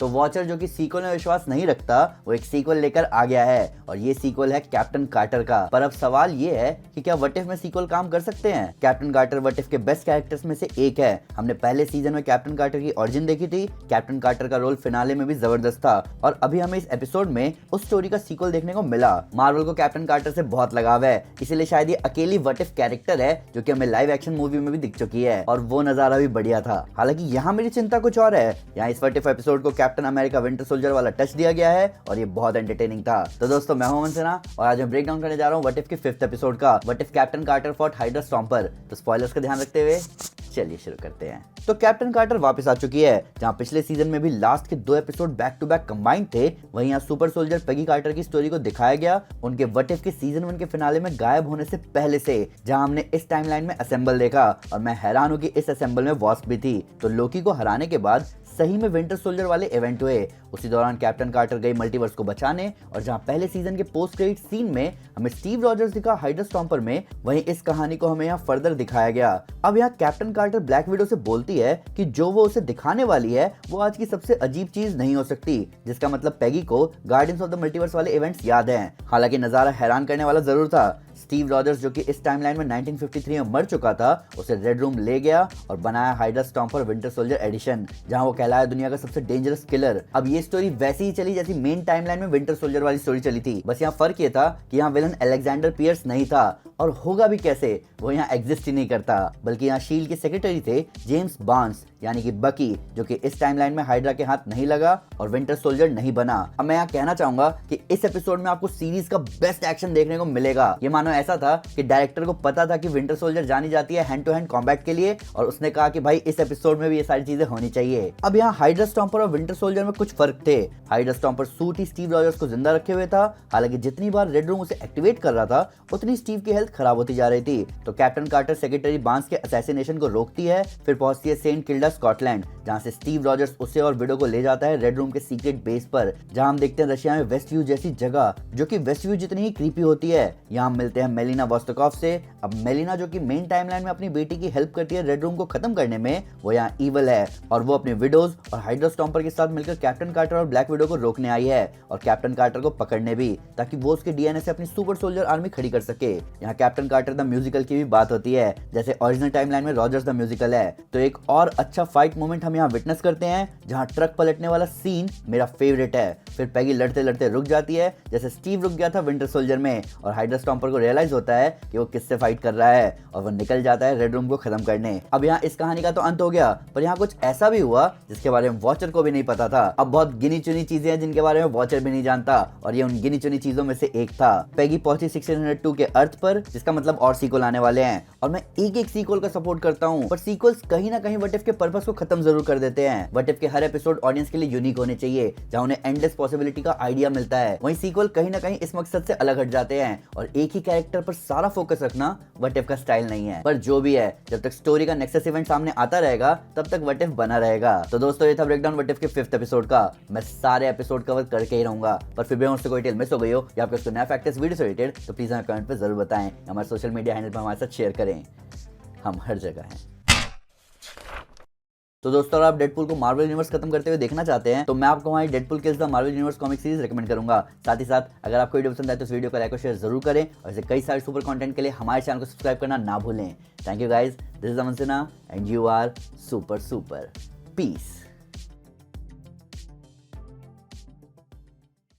तो वॉचर जो कि सीक्वल में विश्वास नहीं रखता वो एक सीक्वल लेकर आ गया है और ये सीक्वल है कैप्टन कार्टर का। पर अब सवाल ये है कि क्या व्हाट इफ में सीक्वल काम कर सकते हैं। कैप्टन कार्टर व्हाट इफ के बेस्ट कैरेक्टर्स में से एक है। हमने पहले सीजन में कैप्टन कार्टर की ओरिजिन देखी थी। कैप्टन कार्टर का रोल फिनाले में भी जबरदस्त था और अभी हमें इस एपिसोड में उस स्टोरी का सीक्वल देखने को मिला। मार्वल को कैप्टन कार्टर से बहुत लगाव है, इसीलिए शायद ये अकेली व्हाट इफ कैरेक्टर है जो कि हमें लाइव एक्शन मूवी में भी दिख चुकी है और वो नजारा भी बढ़िया था। हालांकि यहाँ मेरी चिंता कुछ और है। यहाँ इस व्हाट इफ एपिसोड को कैप्टन अमेरिका विंटर सोल्जर वाला टच दिया गया है और ये बहुत एंटरटेनिंग था। तो दोस्तों मैं हूं अमन सिन्हा और आज मैं ब्रेक डाउन करने जा रहा हूं व्हाट इफ के 5th एपिसोड का, what if captain Carter fought Hydra Stomper. तो स्पॉयलर्स का ध्यान रखते हुए चलिए शुरू करते हैं। तो कैप्टन कार्टर वापस आ चुकी है। जहां पिछले सीजन में भी लास्ट के 2 episode back to back combined थे, वहीं यहाँ सुपर सोल्जर पेगी कार्टर की स्टोरी को दिखाया गया उनके व्हाट इफ के सीजन 1 के फिनाले में गायब होने से पहले से, जहां हमने इस टाइमलाइन में असेंबल देखा और मैं हैरान हूं कि इस असेंबल में वॉस्प भी थी। तो लोकी को हराने के बाद सही में विंटर सोल्जर वाले इवेंट हुए। उसी दौरान कैप्टन कार्टर गई मल्टीवर्स को बचाने और जहां पहले सीजन के पोस्ट क्रेडिट सीन में हमें स्टीव रॉजर्स दिखा हाइड्रा स्टॉम्पर में, वहीं इस कहानी को हमें यहाँ फर्दर दिखाया गया। अब यहाँ कैप्टन कार्टर ब्लैक विडो से बोलती है कि जो वो उसे दिखाने वाली है वो आज की सबसे अजीब चीज नहीं हो सकती, जिसका मतलब पेगी को गार्डियंस ऑफ द मल्टीवर्स वाले इवेंट्स याद हैं। हालांकि नजारा हैरान करने वाला जरूर था। स्टीव रॉजर्स जो कि इस टाइमलाइन में 1953 में मर चुका था, उसे रेड रूम ले गया और बनाया Hydra Stomper winter soldier edition, जहां वो कहलाया दुनिया का सबसे डेंजरस किलर। अब ये स्टोरी वैसी ही चली जैसी मेन टाइमलाइन में विंटर सोल्जर वाली स्टोरी चली थी, बस यहाँ फर्क ये था कि यहाँ विलन अलेक्जेंडर पियर्स नहीं था, और होगा भी कैसे, वो यहाँ एग्जिस्ट ही नहीं करता। बल्कि यहाँ शील्ड के सेक्रेटरी थे जेम्स बार्न्स यानी कि बकी, जो कि इस टाइमलाइन में हाइड्रा के हाथ नहीं लगा और विंटर सोल्जर नहीं बना। अब मैं यहाँ कहना चाहूंगा कि इस एपिसोड में आपको सीरीज का बेस्ट एक्शन देखने को मिलेगा। ये मानो ऐसा था कि डायरेक्टर को पता था कि विंटर सोल्जर जानी जाती है हैंड टू हैंड कॉम्बैट के लिए और उसने कहा कि भाई इस एपिसोड में भी ये सारी चीजें होनी चाहिए। अब यहाँ हाइड्रा स्टॉम्पर और विंटर सोल्जर में कुछ फर्क थे। हाइड्रा स्टॉम्पर सूट ही स्टीव रॉजर्स को जिंदा रखे हुए था, हालांकि जितनी बार रेड रूम उसे एक्टिवेट कर रहा था उतनी स्टीव की हेल्थ खराब होती जा रही थी। तो कैप्टन कार्टर सेक्रेटरी बार्न्स के असैसिनेशन को रोकती है, फिर पहुंचती है सेंट किल्डा स्कॉटलैंड, जहां से स्टीव रॉजर्स उसे और विडो को ले जाता है रेड रूम के सीक्रेट बेस पर, जहां हम देखते हैं रशिया में वेस्ट व्यू जैसी जगह जो कि वेस्ट व्यू जितनी ही क्रीपी होती है। यहाँ मिलते हैं मेलिना वोस्टकोव से। अब मेलिना जो कि मेन टाइमलाइन में अपनी बेटी की हेल्प करती है रेड रूम को खत्म करने में, वो यहाँ ईवल है और वो अपने विडोज और हाइड्रा स्टॉम्पर के साथ मिलकर कैप्टन कार्टर और ब्लैक विडो को रोकने आई है और कैप्टन कार्टर को पकड़ने भी, ताकि वो उसके डीएनए से अपनी सुपर सोल्जर आर्मी खड़ी कर सके। यहाँ कैप्टन कार्टर द म्यूजिकल की भी बात होती है, जैसे ओरिजिनल टाइमलाइन में रॉजर्स द म्यूजिकल है। तो एक और अच्छा फाइट मोमेंट हम यहाँ विटनेस करते हैं जहां ट्रक पलटने वाला सीन मेरा फेवरेट है। फिर पेगी लड़ते लड़ते रुक जाती है जैसे स्टीव रुक गया था विंटर सोल्जर में, और हाइड्रा स्टॉम्पर को रियलाइज होता है कि वो किससे फाइट कर रहा है और वो निकल जाता है रेड रूम को खत्म करने। अब यहाँ इस कहानी का तो अंत हो गया, पर यहाँ कुछ ऐसा भी हुआ जिसके बारे में वॉचर को भी नहीं पता था। अब बहुत गिनी चुनी चीजें हैं जिनके बारे में वॉचर भी नहीं जानता और ये उन गिनी चुनी चीजों में से एक था। पेगी पहुंची 1602 के अर्थ पर, जिसका मतलब और सीक्वल आने वाले हैं और मैं एक एक सीक्वल का सपोर्ट करता हूँ, पर सीक्वल्स कहीं ना कहीं व्हाट इफ के पर्पस को खत्म जरूर कर देते हैं। व्हाट इफ के हर एपिसोड ऑडियंस के लिए यूनिक होने चाहिए, जहां उन्हें एंडलेस पॉसिबिलिटी का आइडिया मिलता है। वहीं सीक्वल कहीं ना कहीं इस मकसद से अलग हट जाते हैं और एक ही कैरेक्टर पर सारा फोकस रखना व्हाट इफ का स्टाइल नहीं है। पर जो भी है, जब तक स्टोरी का नेक्सस इवेंट सामने आता रहेगा तब तक व्हाट इफ बना रहेगा। तो दोस्तों ये था ब्रेकडाउन व्हाट इफ के 5th एपिसोड का। मैं सारे एपिसोड कवर करके ही रहूंगा, पर फिर भी मुझसे कोई डिटेल मिस हो गई हो या आपको इसको नया फैक्ट्स वीडियो से रिलेटेड, तो प्लीज हमें कमेंट पे जरूर बताएं। हमारे सोशल मीडिया हैंडल पर हमारे साथ शेयर करें, हम हर जगह हैं। तो दोस्तों अगर आप डेडपुल को मार्वल यूनिवर्स खत्म करते हुए देखना चाहते हैं तो मैं आपको हमारी Deadpool kills the Marvel universe comic series recommend करूंगा। साथ ही साथ अगर आपको वीडियो पसंद आए तो इस वीडियो को लाइक और शेयर जरूर करें और ऐसे कई सारे सुपर कंटेंट के लिए हमारे चैनल को सब्सक्राइब करना ना भूलें। Thank you guys, this is Aman Sinha and you are super super. Piece.